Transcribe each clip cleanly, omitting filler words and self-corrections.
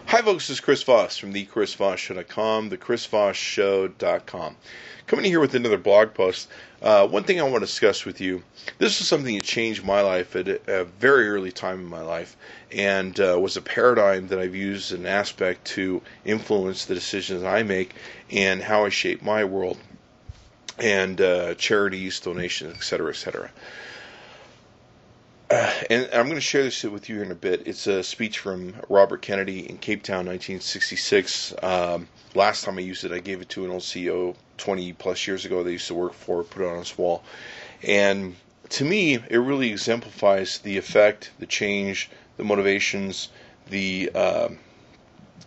Hi folks, this is Chris Voss from thechrisvossshow.com, thechrisvossshow.com. Coming here with another blog post. One thing I want to discuss with you, this is something that changed my life at a very early time in my life, and was a paradigm that I've used as an aspect to influence the decisions I make and how I shape my world, and charities, donations, etc., etc. And I'm going to share this with you here in a bit. It's a speech from Robert Kennedy in Cape Town, 1966. Last time I used it, I gave it to an old CEO 20 plus years ago that I used to work for, put it on his wall. And to me, it really exemplifies the effect, the change, the motivations, the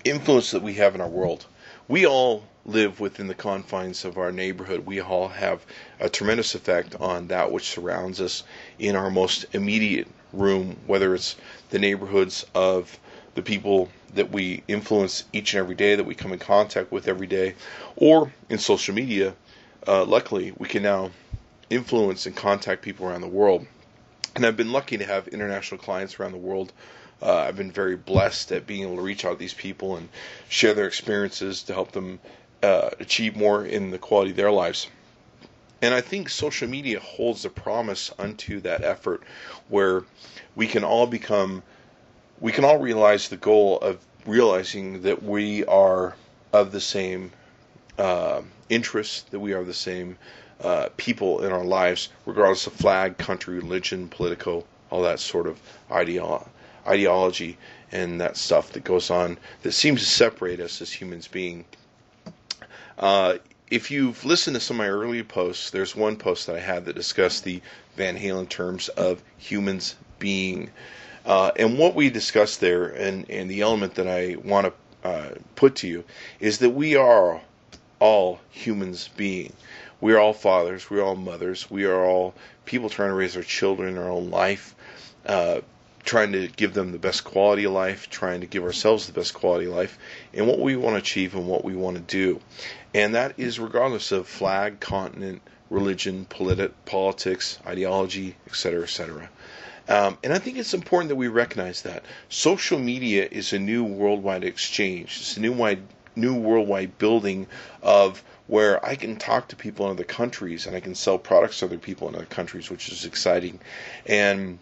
influence that we have in our world. We all live within the confines of our neighborhood. We all have a tremendous effect on that which surrounds us in our most immediate room, whether it's the neighborhoods of the people that we influence each and every day, that we come in contact with every day, or in social media. Luckily, we can now influence and contact people around the world. And I've been lucky to have international clients around the world. I've been very blessed at being able to reach out to these people and share their experiences to help them achieve more in the quality of their lives. And I think social media holds a promise unto that effort, where we can all realize the goal of realizing that we are of the same interests, that we are the same people in our lives, regardless of flag, country, religion, political, all that sort of ideology and that stuff that goes on that seems to separate us as humans beings. If you've listened to some of my earlier posts, there's one post that I had that discussed the Van Halen terms of humans being. And what we discussed there, and the element that I want to put to you, is that we are all humans being. We are all fathers, we are all mothers, we are all people trying to raise our children in our own life, trying to give them the best quality of life, trying to give ourselves the best quality of life, and what we want to achieve and what we want to do. And that is regardless of flag, continent, religion, politics, ideology, etc., etc. And I think it's important that we recognize that. Social media is a new worldwide exchange. It's a new worldwide building of where I can talk to people in other countries and I can sell products to other people in other countries, which is exciting. And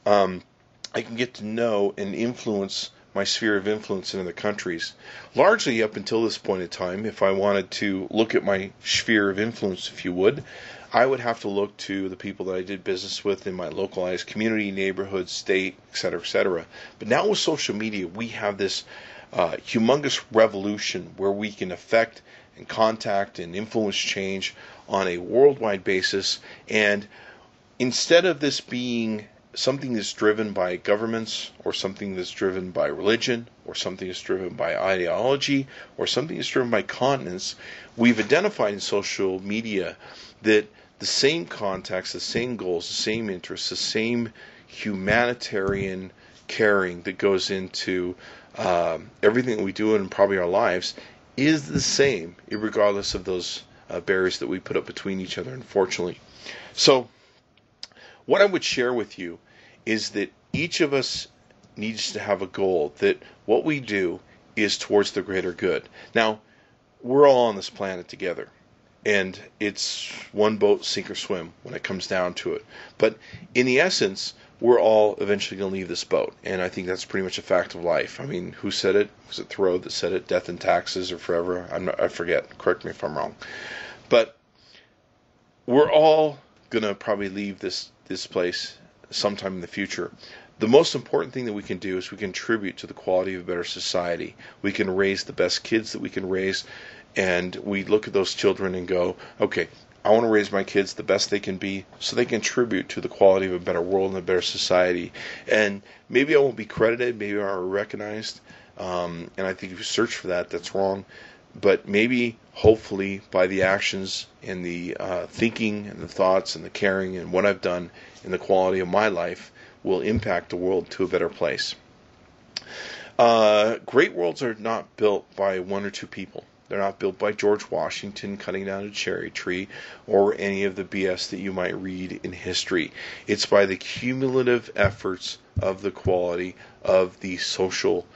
I can get to know and influence my sphere of influence in other countries. Largely up until this point in time, if I wanted to look at my sphere of influence, if you would, I would have to look to the people that I did business with in my localized community, neighborhood, state, etc., etc. But now with social media, we have this humongous revolution where we can affect and contact and influence change on a worldwide basis. And instead of this being something that's driven by governments, or something that's driven by religion, or something that's driven by ideology, or something that's driven by continents, we've identified in social media that the same contacts, the same goals, the same interests, the same humanitarian caring that goes into everything that we do in probably our lives is the same, regardless of those barriers that we put up between each other, unfortunately. So what I would share with you is that each of us needs to have a goal, that what we do is towards the greater good. Now, we're all on this planet together, and it's one boat, sink or swim when it comes down to it. But in the essence, we're all eventually going to leave this boat, and I think that's pretty much a fact of life. I mean, who said it? Was it Thoreau that said it? Death and taxes or forever? I forget. Correct me if I'm wrong. But we're all going to probably leave this place sometime in the future. The most important thing that we can do is we can contribute to the quality of a better society. We can raise the best kids that we can raise, and we look at those children and go, okay, I want to raise my kids the best they can be so they contribute to the quality of a better world and a better society. And maybe I won't be credited, maybe I won't be recognized, and I think if you search for that, that's wrong. But maybe, hopefully, by the actions and the thinking and the thoughts and the caring and what I've done and the quality of my life will impact the world to a better place. Great worlds are not built by one or two people. They're not built by George Washington cutting down a cherry tree or any of the BS that you might read in history. It's by the cumulative efforts of the quality of the social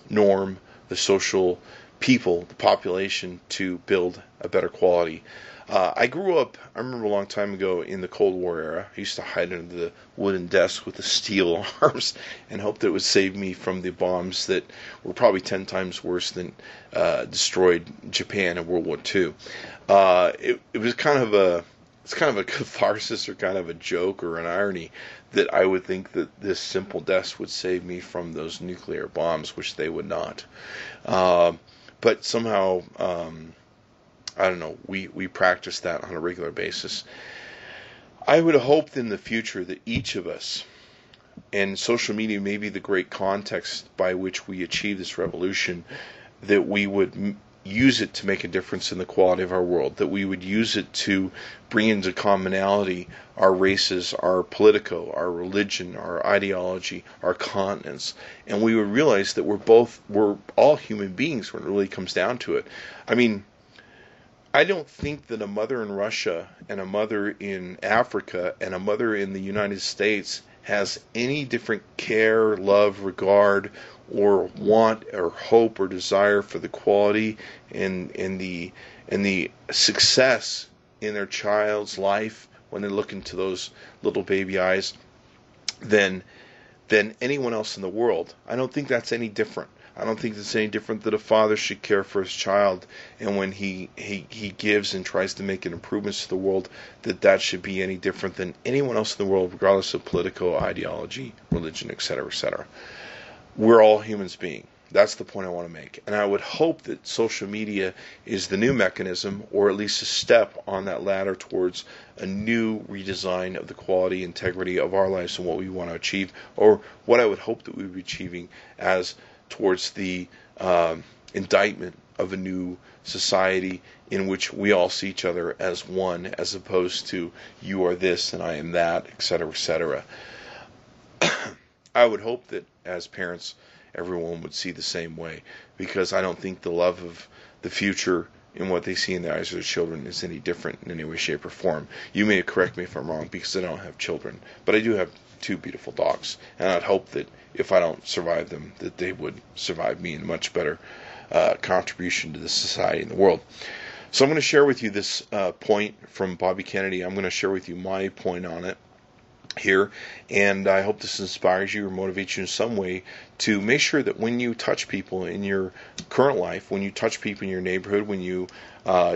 norm, the social people, the population, to build a better quality. I grew up, I remember a long time ago in the Cold War era, I used to hide under the wooden desk with the steel arms and hope that it would save me from the bombs that were probably 10 times worse than destroyed Japan in World War II. It was kind of a catharsis or kind of a joke or an irony that I would think that this simple desk would save me from those nuclear bombs, which they would not. But somehow, I don't know, we practice that on a regular basis. I would hope in the future that each of us, and social media may be the great context by which we achieve this revolution, that we would use it to make a difference in the quality of our world, that we would use it to bring into commonality our races, our politico, our religion, our ideology, our continents, and we would realize that we're all human beings when it really comes down to it. I mean, I don't think that a mother in Russia and a mother in Africa and a mother in the United States has any different care, love, regard, or want or hope or desire for the quality and the success in their child's life when they look into those little baby eyes than anyone else in the world. I don't think that's any different. I don't think it's any different that a father should care for his child, and when he gives and tries to make improvements to the world, that should be any different than anyone else in the world, regardless of political ideology, religion, etc., etc. We're all humans beings. That's the point I want to make. And I would hope that social media is the new mechanism, or at least a step on that ladder towards a new redesign of the quality, integrity of our lives and what we want to achieve, or what I would hope that we would be achieving as towards the indictment of a new society in which we all see each other as one, as opposed to you are this and I am that, etc., etc. I would hope that as parents, everyone would see the same way, because I don't think the love of the future and what they see in the eyes of their children is any different in any way, shape, or form. You may correct me if I'm wrong, because I don't have children, but I do have 2 beautiful dogs, and I'd hope that if I don't survive them, that they would survive me in a much better contribution to the society and the world. So I'm going to share with you this point from Bobby Kennedy. I'm going to share with you my point on it here, and I hope this inspires you or motivates you in some way to make sure that when you touch people in your current life, when you touch people in your neighborhood, when you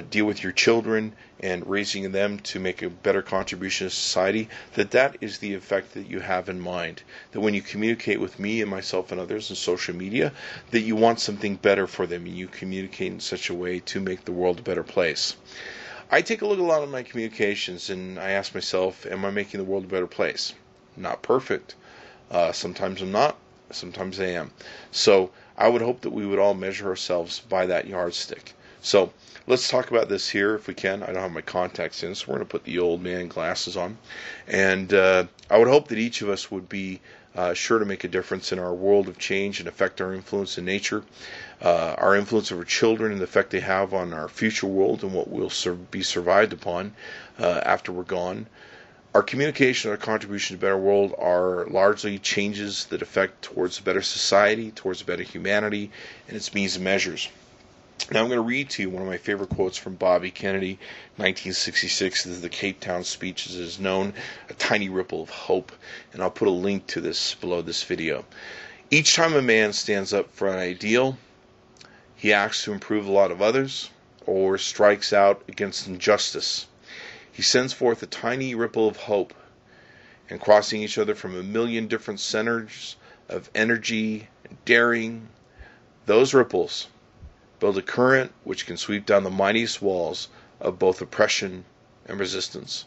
deal with your children and raising them to make a better contribution to society, that is the effect that you have in mind. That when you communicate with me and myself and others in social media, that you want something better for them, and you communicate in such a way to make the world a better place. I take a look at a lot of my communications and I ask myself, am I making the world a better place? Not perfect. Sometimes I'm not. Sometimes I am. So I would hope that we would all measure ourselves by that yardstick. So let's talk about this here if we can. I don't have my contacts in, so we're going to put the old man glasses on. And I would hope that each of us would be sure to make a difference in our world of change and affect our influence in nature, our influence over children and the effect they have on our future world and what will be survived upon after we're gone. Our communication and our contribution to a better world are largely changes that affect towards a better society, towards a better humanity, and its means and measures. Now I'm going to read to you one of my favorite quotes from Bobby Kennedy, 1966. This is the Cape Town speech, as it is known, a tiny ripple of hope. And I'll put a link to this below this video. Each time a man stands up for an ideal, he acts to improve the lot of others, or strikes out against injustice. He sends forth a tiny ripple of hope, and crossing each other from a million different centers of energy and daring, those ripples build a current which can sweep down the mightiest walls of both oppression and resistance.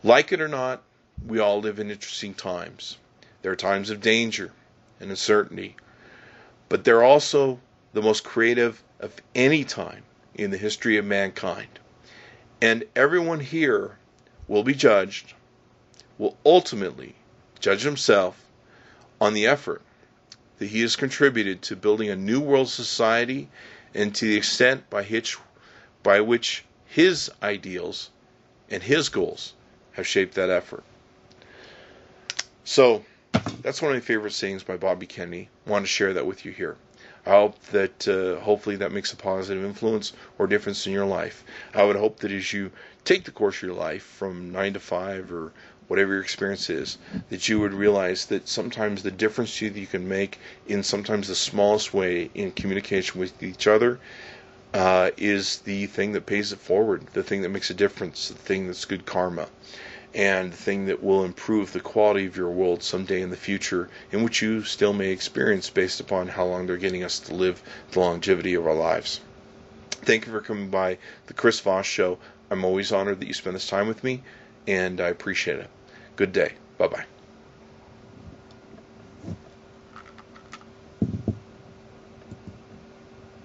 Like it or not, we all live in interesting times. There are times of danger and uncertainty, but they're also the most creative of any time in the history of mankind. And everyone here will be judged, will ultimately judge himself on the effort that he has contributed to building a new world society, and to the extent by which his ideals and his goals have shaped that effort. So, that's one of my favorite sayings by Bobby Kennedy. I want to share that with you here. I hope that hopefully that makes a positive influence or difference in your life. I would hope that as you take the course of your life from 9 to 5 or whatever your experience is, that you would realize that sometimes the difference that you can make in sometimes the smallest way in communication with each other is the thing that pays it forward, the thing that makes a difference, the thing that's good karma, and the thing that will improve the quality of your world someday in the future, in which you still may experience based upon how long they're getting us to live the longevity of our lives. Thank you for coming by the Chris Voss Show. I'm always honored that you spend this time with me, and I appreciate it. Good day. Bye-bye.